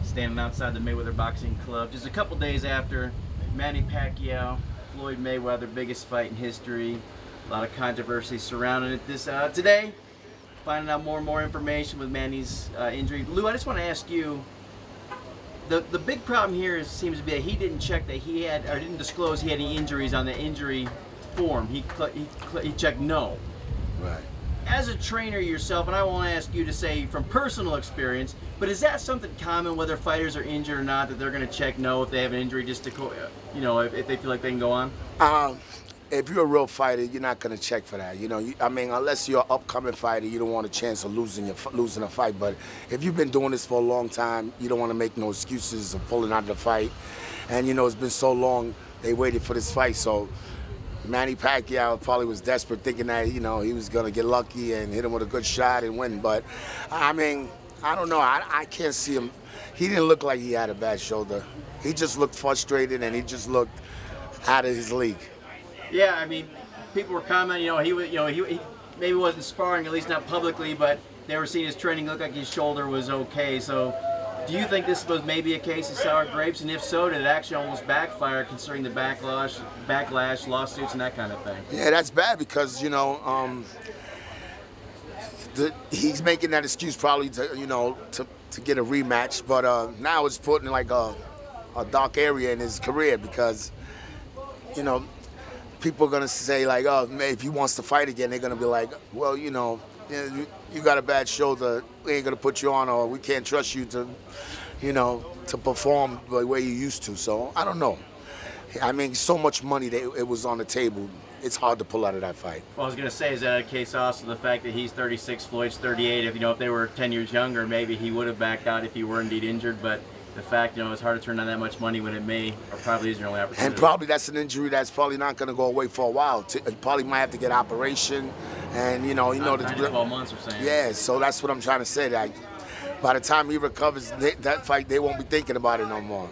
standing outside the Mayweather Boxing Club just a couple days after Manny Pacquiao, Floyd Mayweather, biggest fight in history. A lot of controversy surrounding it. Today, finding out more and more information with Manny's injury. Lou, I just want to ask you, the big problem here seems to be that he didn't check that he had, or didn't disclose he had any injuries on the injury form. He checked no. Right. As a trainer yourself, and I won't ask you to say from personal experience, but is that something common, whether fighters are injured or not, that they're going to check no if they have an injury, just to, you know, if they feel like they can go on? If you're a real fighter, you're not going to check for that. You know, I mean, unless you're an upcoming fighter, you don't want a chance of losing a fight. But if you've been doing this for a long time, you don't want to make no excuses of pulling out of the fight. And you know, it's been so long, they waited for this fight, so Manny Pacquiao probably was desperate, thinking that, you know, he was going to get lucky and hit him with a good shot and win. But, I mean, I don't know. I can't see him. He didn't look like he had a bad shoulder. He just looked frustrated, and he just looked out of his league. Yeah, I mean, people were commenting, he maybe wasn't sparring, at least not publicly, but they were seeing his training look like his shoulder was okay. So do you think this was maybe a case of sour grapes? And if so, did it actually almost backfire, considering the backlash, lawsuits, and that kind of thing? Yeah, that's bad because, you know, he's making that excuse probably to, you know, to get a rematch. But now it's put in like a dark area in his career because, you know, people are going to say, like, oh, man, if he wants to fight again, they're going to be like, well, you know, you got a bad shoulder, we ain't going to put you on, or we can't trust you to, you know, to perform the way you used to. So, I don't know. I mean, so much money that it was on the table, it's hard to pull out of that fight. Well, I was going to say, is that a case also the fact that he's 36, Floyd's 38? If, you know, if they were 10 years younger, maybe he would have backed out if he were indeed injured, but the fact, you know, it's hard to turn down that much money when it may, or probably is your only opportunity. And probably that's an injury that's probably not going to go away for a while. You probably might have to get operation, and you know, 9 to 12 months or saying. Yeah, so that's what I'm trying to say. That by the time he recovers, that fight, they won't be thinking about it no more.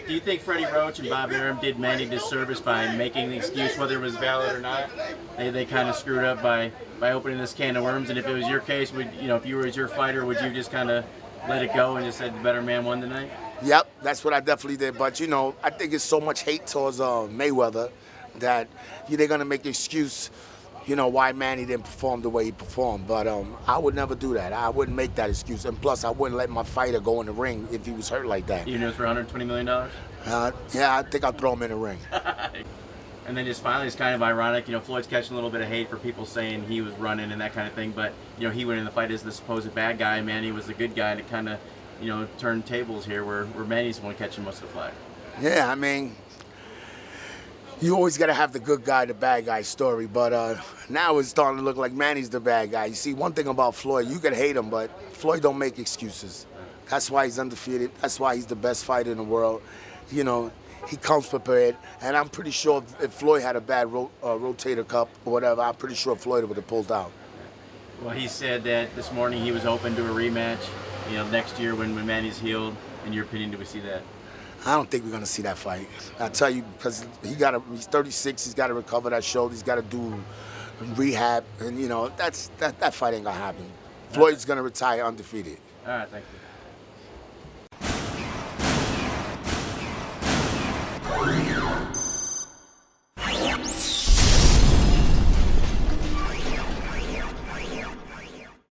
Do you think Freddie Roach and Bob Arum did Manny disservice by making the excuse, whether it was valid or not? They kind of screwed up by opening this can of worms. And if it was your case, would, you know, if you were your fighter, would you just kind of let it go and just said the better man won tonight? Yep, that's what I definitely did. But, you know, I think it's so much hate towards Mayweather that they're going to make the excuse, you know, why Manny didn't perform the way he performed. But I would never do that. I wouldn't make that excuse. And plus, I wouldn't let my fighter go in the ring if he was hurt like that. Even if it was for $120 million? Yeah, I think I'll throw him in the ring. And then just finally, it's kind of ironic, you know, Floyd's catching a little bit of hate for people saying he was running and that kind of thing, but, you know, he went in the fight as the supposed bad guy, and Manny was the good guy, and it kind of, you know, turned tables here where Manny's the one catching most of the flack. Yeah, I mean, you always got to have the good guy, the bad guy story, but now it's starting to look like Manny's the bad guy. You see, one thing about Floyd, you can hate him, but Floyd don't make excuses. That's why he's undefeated. That's why he's the best fighter in the world. You know, he comes prepared, and I'm pretty sure if Floyd had a bad rotator cuff or whatever, I'm pretty sure Floyd would have pulled out. Well, he said that this morning he was open to a rematch, you know, next year when Manny's healed. In your opinion, do we see that? I don't think we're going to see that fight. I tell you, because he's 36, he's got to recover that shoulder, he's got to do rehab, and, you know, that fight ain't going to happen. Floyd's going to retire undefeated. All right, thank you.